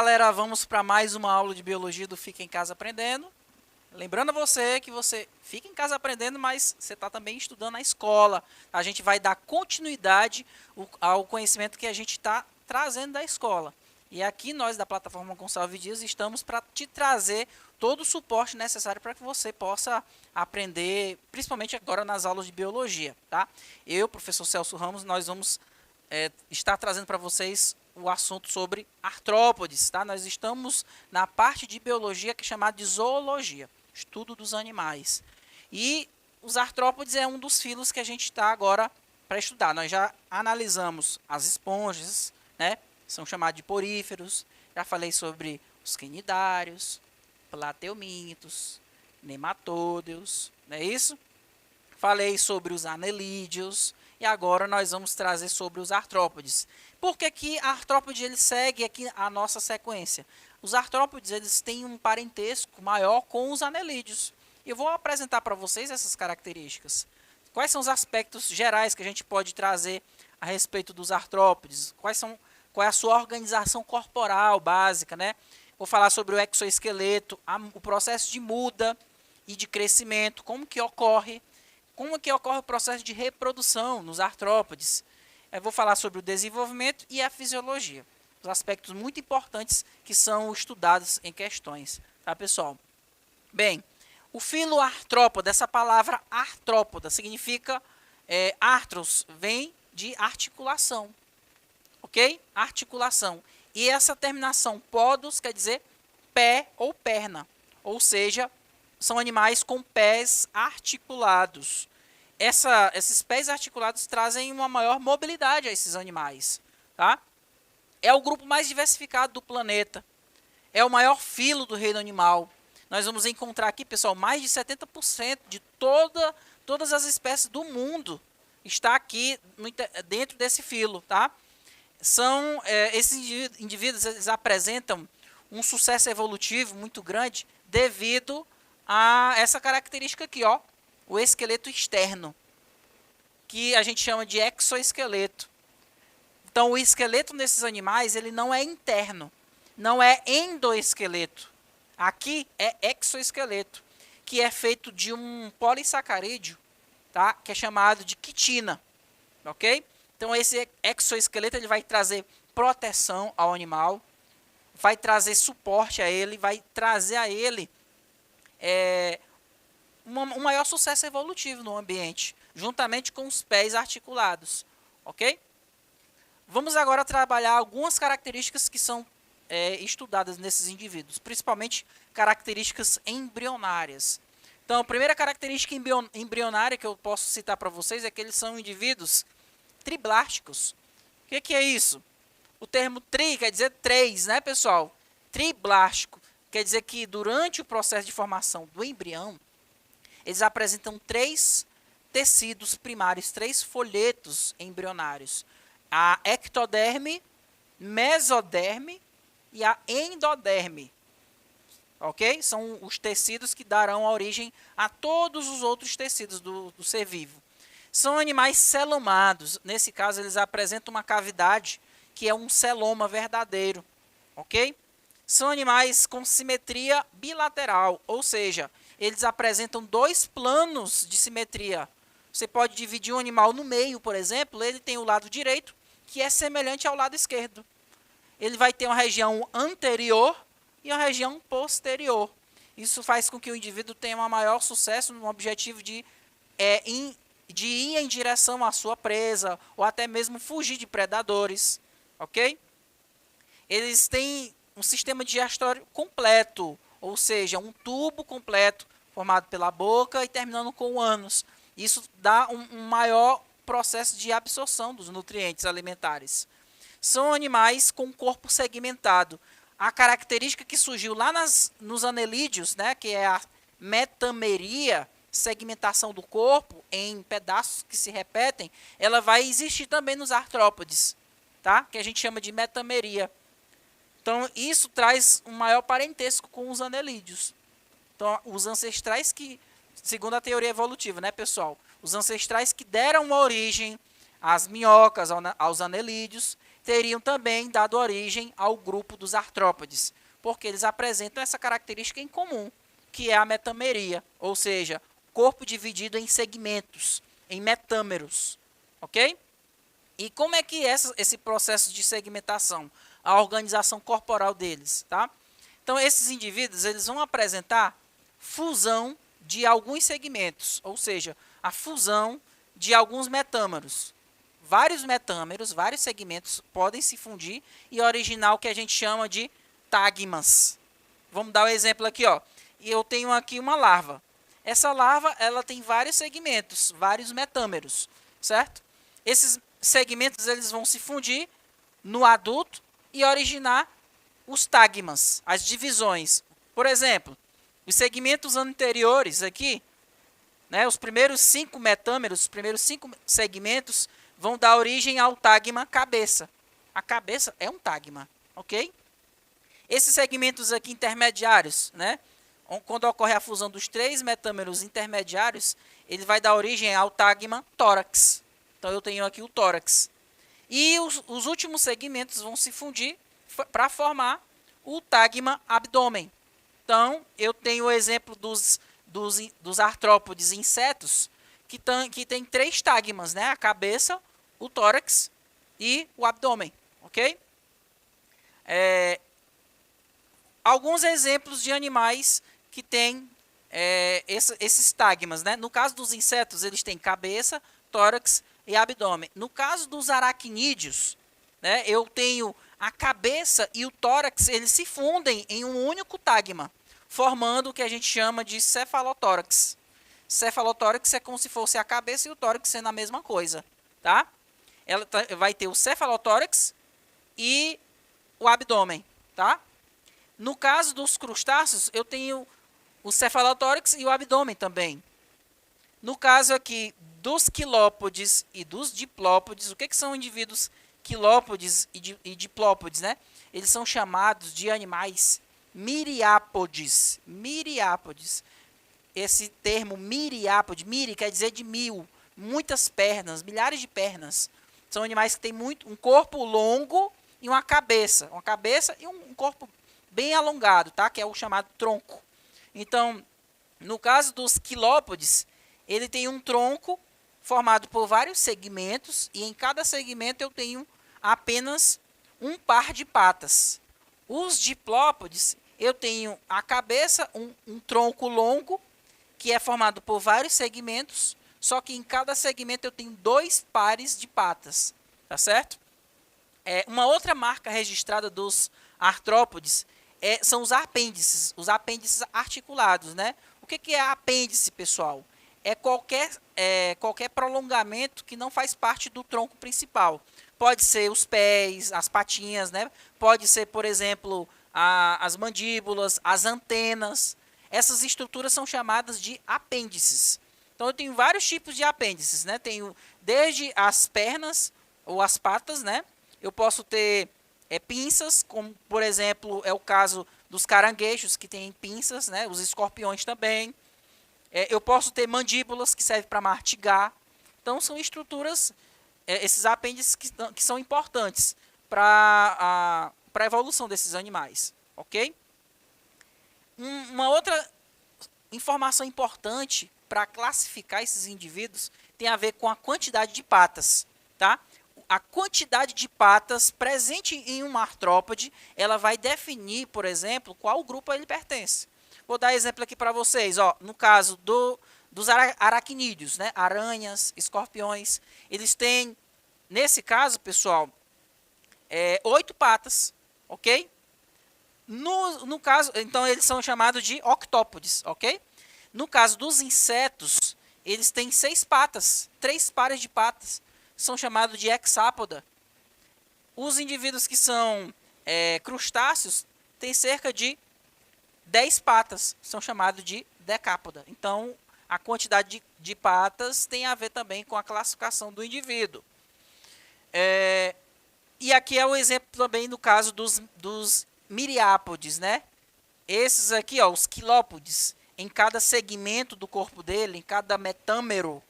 galera, vamos para mais uma aula de biologia do Fica em Casa Aprendendo. Lembrando a você que você fica em casa aprendendo, mas você está também estudando na escola. A gente vai dar continuidade ao conhecimento que a gente está trazendo da escola. E aqui nós da plataforma Gonçalves Dias estamos para te trazer todo o suporte necessário para que você possa aprender, principalmente agora nas aulas de biologia, tá? Eu, professor Celso Ramos, nós vamos estar trazendo para vocês o assunto sobre artrópodes, tá? Nós estamos na parte de biologia que é chamada de zoologia, estudo dos animais. E os artrópodes é um dos filos que a gente está agora para estudar. Nós já analisamos as esponjas, né? São chamados de poríferos. Já falei sobre os quinidários, plateumintos, nematódeos, não é isso? Falei sobre os anelídeos e agora nós vamos trazer sobre os artrópodes. Por que que a artrópode ele segue aqui a nossa sequência? Os artrópodes eles têm um parentesco maior com os anelídeos. Eu vou apresentar para vocês essas características. Quais são os aspectos gerais que a gente pode trazer a respeito dos artrópodes? Qual é a sua organização corporal básica, né? Vou falar sobre o exoesqueleto, o processo de muda e de crescimento, como que ocorre o processo de reprodução nos artrópodes. Eu vou falar sobre o desenvolvimento e a fisiologia, os aspectos muito importantes que são estudados em questões, tá, pessoal? Bem, o filo artrópoda, essa palavra artrópoda significa artros, vem de articulação, ok? Articulação. E essa terminação podos quer dizer pé ou perna, ou seja, são animais com pés articulados. Esses pés articulados trazem uma maior mobilidade a esses animais, tá? É o grupo mais diversificado do planeta. É o maior filo do reino animal. Nós vamos encontrar aqui, pessoal, mais de 70% de todas as espécies do mundo está aqui dentro desse filo, tá? Esses indivíduos eles apresentam um sucesso evolutivo muito grande devido a essa característica aqui, ó, o esqueleto externo, que a gente chama de exoesqueleto. Então, o esqueleto desses animais ele não é interno, não é endoesqueleto. Aqui é exoesqueleto, que é feito de um polissacarídeo, tá? Que é chamado de quitina, ok? Então, esse exoesqueleto ele vai trazer proteção ao animal, vai trazer suporte a ele, vai trazer a ele um maior sucesso evolutivo no ambiente, juntamente com os pés articulados, ok? Vamos agora trabalhar algumas características que são estudadas nesses indivíduos, principalmente características embrionárias. Então, a primeira característica embrionária que eu posso citar para vocês é que eles são indivíduos triblásticos. O que é isso? O termo tri quer dizer três, né, pessoal? Triblástico quer dizer que durante o processo de formação do embrião, eles apresentam três tecidos primários, três folhetos embrionários. A ectoderme, mesoderme e a endoderme. Ok? São os tecidos que darão origem a todos os outros tecidos do ser vivo. São animais celomados. Nesse caso, eles apresentam uma cavidade que é um celoma verdadeiro. Ok? São animais com simetria bilateral, ou seja, eles apresentam dois planos de simetria. Você pode dividir um animal no meio, por exemplo, ele tem o lado direito, que é semelhante ao lado esquerdo. Ele vai ter uma região anterior e uma região posterior. Isso faz com que o indivíduo tenha um maior sucesso no objetivo de ir em direção à sua presa, ou até mesmo fugir de predadores, ok? Eles têm um sistema digestório completo, ou seja, um tubo completo formado pela boca e terminando com o ânus. Isso dá um maior processo de absorção dos nutrientes alimentares. São animais com corpo segmentado. A característica que surgiu lá nos anelídeos, né, que é a metameria, segmentação do corpo em pedaços que se repetem, ela vai existir também nos artrópodes, tá? Que a gente chama de metameria. Então, isso traz um maior parentesco com os anelídeos. Então, os ancestrais que, segundo a teoria evolutiva, né, pessoal? Os ancestrais que deram origem às minhocas, aos anelídeos, teriam também dado origem ao grupo dos artrópodes, porque eles apresentam essa característica em comum, que é a metameria, ou seja, corpo dividido em segmentos, em metâmeros, ok? E como é que é esse processo de segmentação? A organização corporal deles, tá? Então, esses indivíduos, eles vão apresentar fusão de alguns segmentos, ou seja, a fusão de alguns metâmeros. Vários metâmeros, vários segmentos podem se fundir e originar o que a gente chama de tagmas. Vamos dar um exemplo aqui, ó. Eu tenho aqui uma larva. Essa larva, ela tem vários segmentos, vários metâmeros, certo? Esses segmentos, eles vão se fundir no adulto e originar os tagmas, as divisões. Por exemplo, os segmentos anteriores aqui, né, os primeiros 5 metâmeros, os primeiros 5 segmentos vão dar origem ao tagma cabeça. A cabeça é um tagma, ok? Esses segmentos aqui intermediários, né, quando ocorre a fusão dos 3 metâmeros intermediários, ele vai dar origem ao tagma tórax. Então, eu tenho aqui o tórax. E os últimos segmentos vão se fundir para formar o tagma abdômen. Então, eu tenho o exemplo dos artrópodes insetos, que tem 3 tagmas, né? A cabeça, o tórax e o abdômen, ok? Alguns exemplos de animais que têm esses tagmas, né? No caso dos insetos, eles têm cabeça, tórax e abdômen. No caso dos aracnídeos, né, eu tenho a cabeça e o tórax, eles se fundem em um único tagma, formando o que a gente chama de cefalotórax. Cefalotórax é como se fosse a cabeça e o tórax sendo a mesma coisa, tá? Ela vai ter o cefalotórax e o abdômen, tá? No caso dos crustáceos, eu tenho o cefalotórax e o abdômen também. No caso aqui dos quilópodes e dos diplópodes, o que são indivíduos quilópodes e diplópodes, né? Eles são chamados de animais miriápodes. Miriápodes. Esse termo miriápode, miri quer dizer de mil, muitas pernas, milhares de pernas. São animais que têm um corpo longo e uma cabeça e um corpo bem alongado, tá? Que é o chamado tronco. Então, no caso dos quilópodes, ele tem um tronco formado por vários segmentos e em cada segmento eu tenho apenas um par de patas. Os diplópodes, eu tenho a cabeça, um tronco longo, que é formado por vários segmentos, só que em cada segmento eu tenho 2 pares de patas, tá certo? Uma outra marca registrada dos artrópodes são os apêndices articulados, né? O que é apêndice, pessoal? É qualquer prolongamento que não faz parte do tronco principal. Pode ser os pés, as patinhas, né? Pode ser, por exemplo, as mandíbulas, as antenas. Essas estruturas são chamadas de apêndices. Então, eu tenho vários tipos de apêndices, né? Tenho desde as pernas ou as patas, né? Eu posso ter pinças, como, por exemplo, é o caso dos caranguejos, que têm pinças, né? Os escorpiões também. Eu posso ter mandíbulas, que servem para mastigar. Então, são estruturas, esses apêndices que são importantes para a evolução desses animais, ok? Uma outra informação importante para classificar esses indivíduos tem a ver com a quantidade de patas, tá? A quantidade de patas presente em um artrópode, ela vai definir, por exemplo, qual grupo ele pertence. Vou dar exemplo aqui para vocês, ó, no caso dos aracnídeos, né? Aranhas, escorpiões, eles têm, nesse caso, pessoal, 8 patas, ok? No caso, então eles são chamados de octópodes, ok? No caso dos insetos, eles têm 6 patas, 3 pares de patas, são chamados de hexápoda. Os indivíduos que são crustáceos têm cerca de 10 patas, são chamados de decápoda. Então, a quantidade de patas tem a ver também com a classificação do indivíduo. E aqui é o exemplo também no caso dos miriápodes, né? Esses aqui, ó, os quilópodes, em cada segmento do corpo dele, em cada metâmero,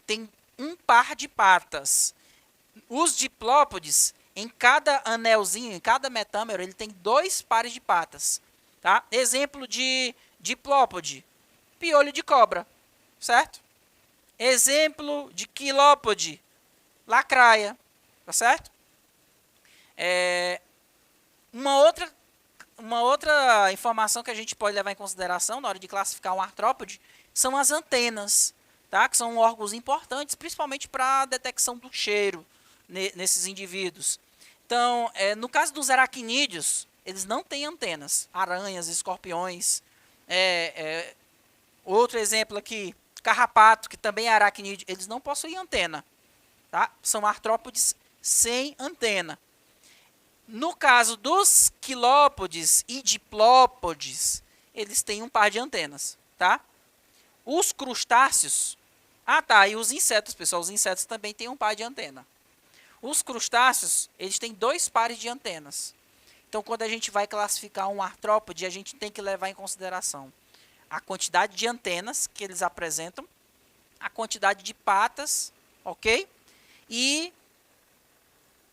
tem um par de patas. Os diplópodes, em cada anelzinho, em cada metâmero, ele tem 2 pares de patas. Tá? Exemplo de diplópode, piolho de cobra, certo? Exemplo de quilópode, lacraia, tá certo? Uma outra informação que a gente pode levar em consideração na hora de classificar um artrópode são as antenas, tá? Que são órgãos importantes, principalmente para a detecção do cheiro nesses indivíduos. Então, no caso dos aracnídeos, eles não têm antenas. Aranhas, escorpiões. Outro exemplo aqui, carrapato, que também é aracnídeo, eles não possuem antena. Tá? São artrópodes sem antena. No caso dos quilópodes e diplópodes, eles têm um par de antenas, tá? Os crustáceos... e os insetos, pessoal, os insetos também têm um par de antena. Os crustáceos, eles têm 2 pares de antenas. Então, quando a gente vai classificar um artrópode, a gente tem que levar em consideração a quantidade de antenas que eles apresentam, a quantidade de patas, ok? E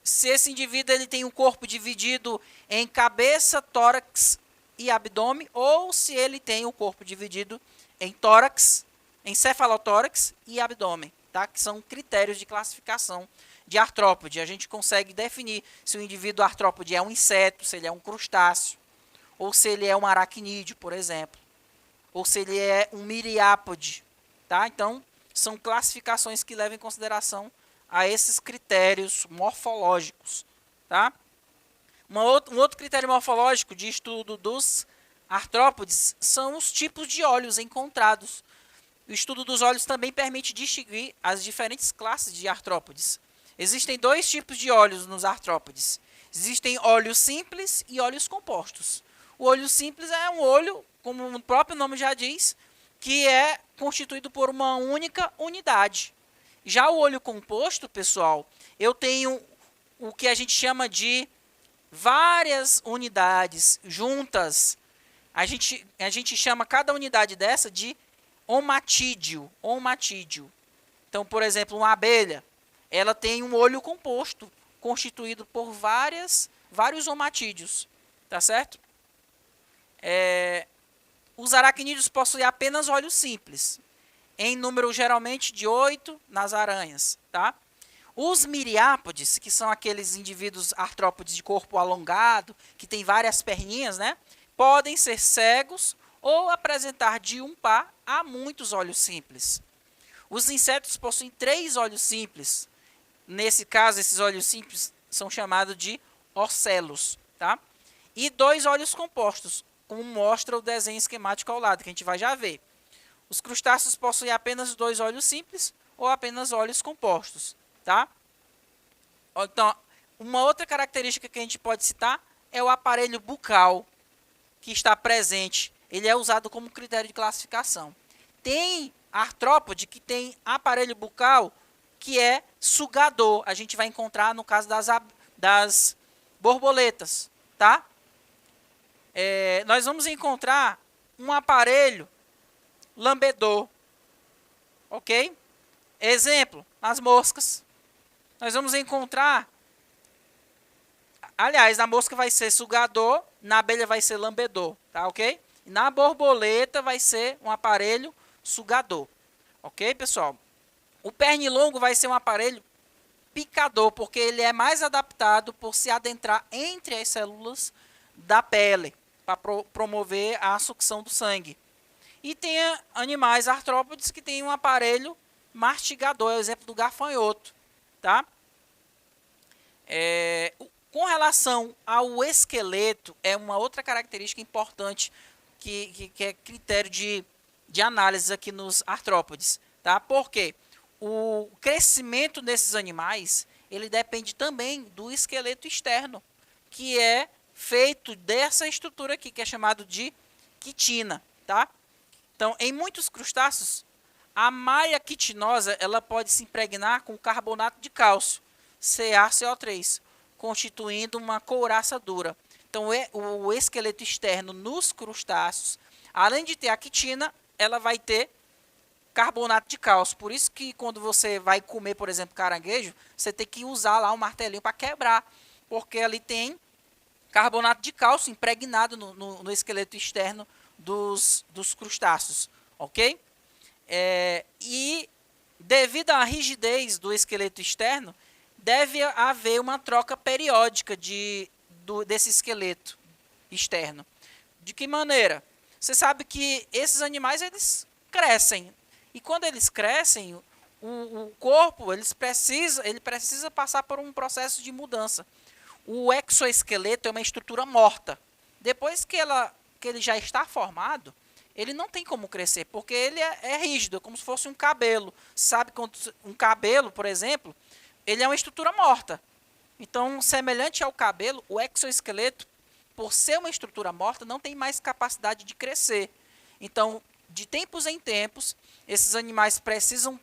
se esse indivíduo ele tem um corpo dividido em cabeça, tórax e abdômen, ou se ele tem o corpo dividido em tórax, encefalotórax e abdômen, tá? Que são critérios de classificação de artrópode. A gente consegue definir se o indivíduo artrópode é um inseto, se ele é um crustáceo, ou se ele é um aracnídeo, por exemplo, ou se ele é um miriápode, tá? Então, são classificações que levam em consideração a esses critérios morfológicos, tá? Um outro critério morfológico de estudo dos artrópodes são os tipos de olhos encontrados. O estudo dos olhos também permite distinguir as diferentes classes de artrópodes. Existem 2 tipos de olhos nos artrópodes. Existem olhos simples e olhos compostos. O olho simples é um olho, como o próprio nome já diz, que é constituído por uma única unidade. Já o olho composto, pessoal, eu tenho o que a gente chama de várias unidades juntas. A gente chama cada unidade dessa de omatídeo. Então, por exemplo, uma abelha, ela tem um olho composto, constituído por vários omatídeos, tá certo? Os aracnídeos possuem apenas olhos simples, em número geralmente de 8 nas aranhas, tá? Os miriápodes, que são aqueles indivíduos artrópodes de corpo alongado, que tem várias perninhas, né? Podem ser cegos ou apresentar de um par a muitos olhos simples. Os insetos possuem 3 olhos simples. Nesse caso, esses olhos simples são chamados de ocelos, tá? E 2 olhos compostos, como mostra o desenho esquemático ao lado, que a gente vai já ver. Os crustáceos possuem apenas 2 olhos simples ou apenas olhos compostos, tá? Então, uma outra característica que a gente pode citar é o aparelho bucal que está presente. Ele é usado como critério de classificação. Tem artrópode que tem aparelho bucal que é sugador. A gente vai encontrar no caso das borboletas, tá? Nós vamos encontrar um aparelho lambedor, ok? Exemplo, nas moscas. Nós vamos encontrar, aliás, na mosca vai ser sugador, na abelha vai ser lambedor, tá ok? E na borboleta vai ser um aparelho sugador, ok, pessoal? O pernilongo vai ser um aparelho picador, porque ele é mais adaptado por se adentrar entre as células da pele, para promover a sucção do sangue. E tem animais artrópodes que têm um aparelho mastigador, é o exemplo do gafanhoto, tá? Com relação ao esqueleto, é uma outra característica importante que é critério de análise aqui nos artrópodes, tá? Porque o crescimento desses animais, ele depende também do esqueleto externo, que é feito dessa estrutura aqui, que é chamado de quitina, tá? Então, em muitos crustáceos, a malha quitinosa ela pode se impregnar com carbonato de cálcio, CaCO3, constituindo uma couraça dura. Então, o esqueleto externo nos crustáceos, além de ter a quitina, ela vai ter carbonato de cálcio. Por isso que quando você vai comer, por exemplo, caranguejo, você tem que usar lá um martelinho para quebrar porque ali tem carbonato de cálcio impregnado no esqueleto externo dos crustáceos, ok? E devido à rigidez do esqueleto externo, deve haver uma troca periódica desse esqueleto externo. De que maneira? Você sabe que esses animais eles crescem, e quando eles crescem, o corpo ele precisa passar por um processo de mudança. O exoesqueleto é uma estrutura morta. Depois que ele já está formado, ele não tem como crescer, porque ele é rígido, é como se fosse um cabelo. Sabe, um cabelo, por exemplo, ele é uma estrutura morta. Então, semelhante ao cabelo, o exoesqueleto, por ser uma estrutura morta, não tem mais capacidade de crescer. Então, de tempos em tempos, esses animais precisam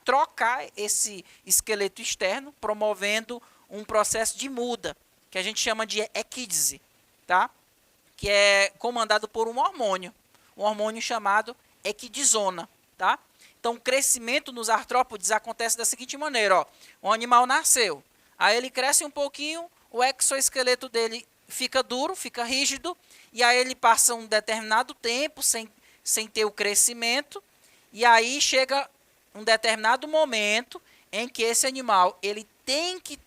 trocar esse esqueleto externo, promovendo um processo de muda, que a gente chama de equídese, tá? Que é comandado por um hormônio chamado equidisona, tá? Então, o crescimento nos artrópodes acontece da seguinte maneira, ó. O animal nasceu, aí ele cresce um pouquinho, o exoesqueleto dele fica duro, fica rígido, e aí ele passa um determinado tempo sem ter o crescimento, e aí chega um determinado momento em que esse animal ele tem que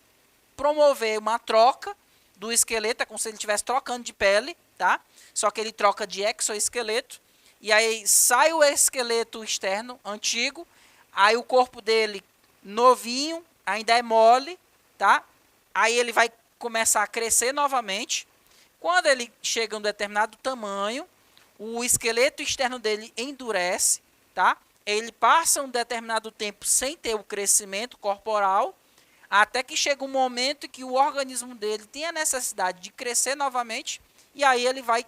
promover uma troca do esqueleto, é como se ele estivesse trocando de pele, tá? Só que ele troca de exoesqueleto, e aí sai o esqueleto externo, antigo, aí o corpo dele, novinho, ainda é mole, tá? Aí ele vai começar a crescer novamente. Quando ele chega a um determinado tamanho, o esqueleto externo dele endurece, tá? Ele passa um determinado tempo sem ter o crescimento corporal, até que chega um momento em que o organismo dele tem a necessidade de crescer novamente, e aí ele vai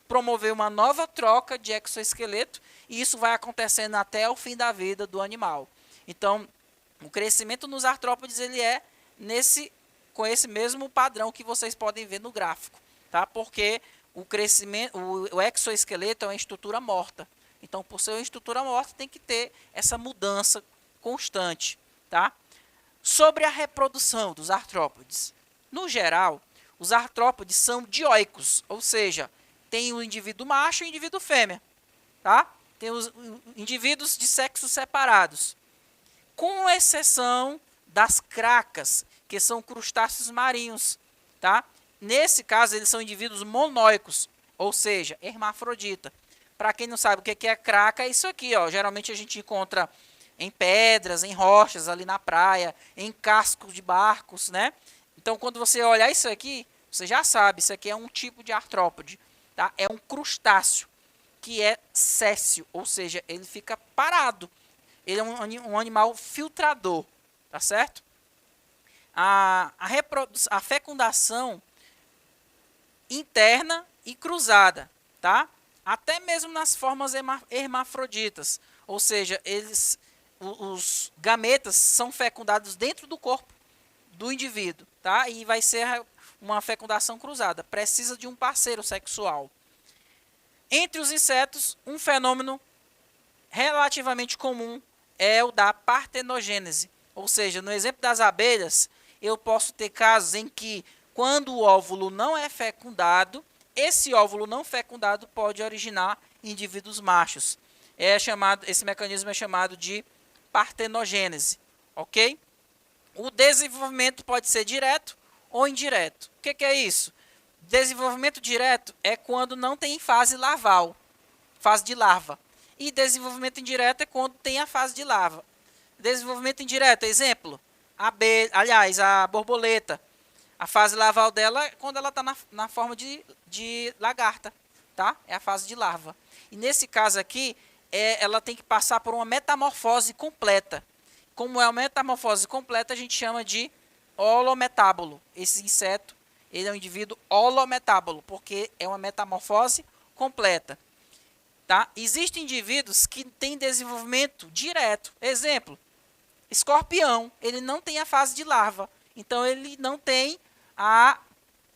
promover uma nova troca de exoesqueleto, e isso vai acontecendo até o fim da vida do animal. Então, o crescimento nos artrópodes ele é com esse mesmo padrão que vocês podem ver no gráfico, tá? Porque o exoesqueleto é uma estrutura morta. Então, por ser uma estrutura morta, tem que ter essa mudança constante, tá? Sobre a reprodução dos artrópodes. No geral, os artrópodes são dioicos, ou seja, tem o indivíduo macho e o indivíduo fêmea, tá? Tem os indivíduos de sexos separados, com exceção das cracas, que são crustáceos marinhos, tá? Nesse caso, eles são indivíduos monóicos, ou seja, hermafrodita. Para quem não sabe o que é craca, é isso aqui, ó. Geralmente a gente encontra em pedras, em rochas ali na praia, em cascos de barcos, né? Então, quando você olhar isso aqui, você já sabe, isso aqui é um tipo de artrópode, tá? É um crustáceo, que é céssio, ou seja, ele fica parado. Ele é um animal filtrador, tá certo? A fecundação interna e cruzada, tá? Até mesmo nas formas hermafroditas, ou seja, os gametas são fecundados dentro do corpo do indivíduo, tá? E vai ser uma fecundação cruzada, precisa de um parceiro sexual. Entre os insetos, um fenômeno relativamente comum é o da partenogênese, ou seja, no exemplo das abelhas, eu posso ter casos em que, quando o óvulo não é fecundado, esse óvulo não fecundado pode originar indivíduos machos. Esse mecanismo é chamado de partenogênese, ok? O desenvolvimento pode ser direto ou indireto. O que é isso? Desenvolvimento direto é quando não tem fase larval, fase de larva. E desenvolvimento indireto é quando tem a fase de larva. Desenvolvimento indireto, exemplo, a borboleta. A fase larval dela é quando ela está na forma de lagarta, tá? É a fase de larva. E nesse caso aqui, ela tem que passar por uma metamorfose completa. Como é uma metamorfose completa, a gente chama de holometábolo. Esse inseto, ele é um indivíduo holometábolo, porque é uma metamorfose completa. Tá? Existem indivíduos que têm desenvolvimento direto. Exemplo, escorpião, ele não tem a fase de larva, então ele não tem a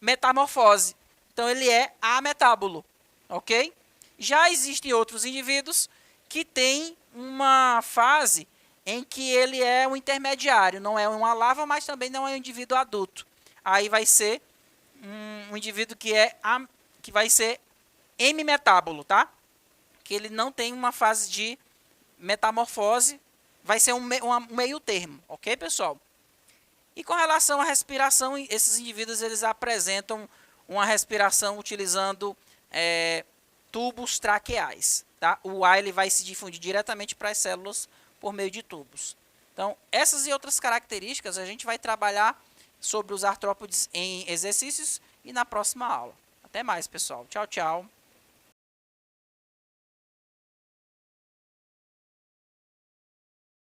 metamorfose. Então ele é ametábolo, ok? Já existem outros indivíduos que têm uma fase em que ele é um intermediário, não é uma larva, mas também não é um indivíduo adulto. aí vai ser um indivíduo que vai ser hemimetábolo, tá? Que ele não tem uma fase de metamorfose, vai ser um meio termo, ok, pessoal? E com relação à respiração, esses indivíduos eles apresentam uma respiração utilizando tubos traqueais, tá? O ar ele vai se difundir diretamente para as células por meio de tubos. Então, essas e outras características a gente vai trabalhar sobre os artrópodes em exercícios e na próxima aula. Até mais, pessoal. Tchau, tchau.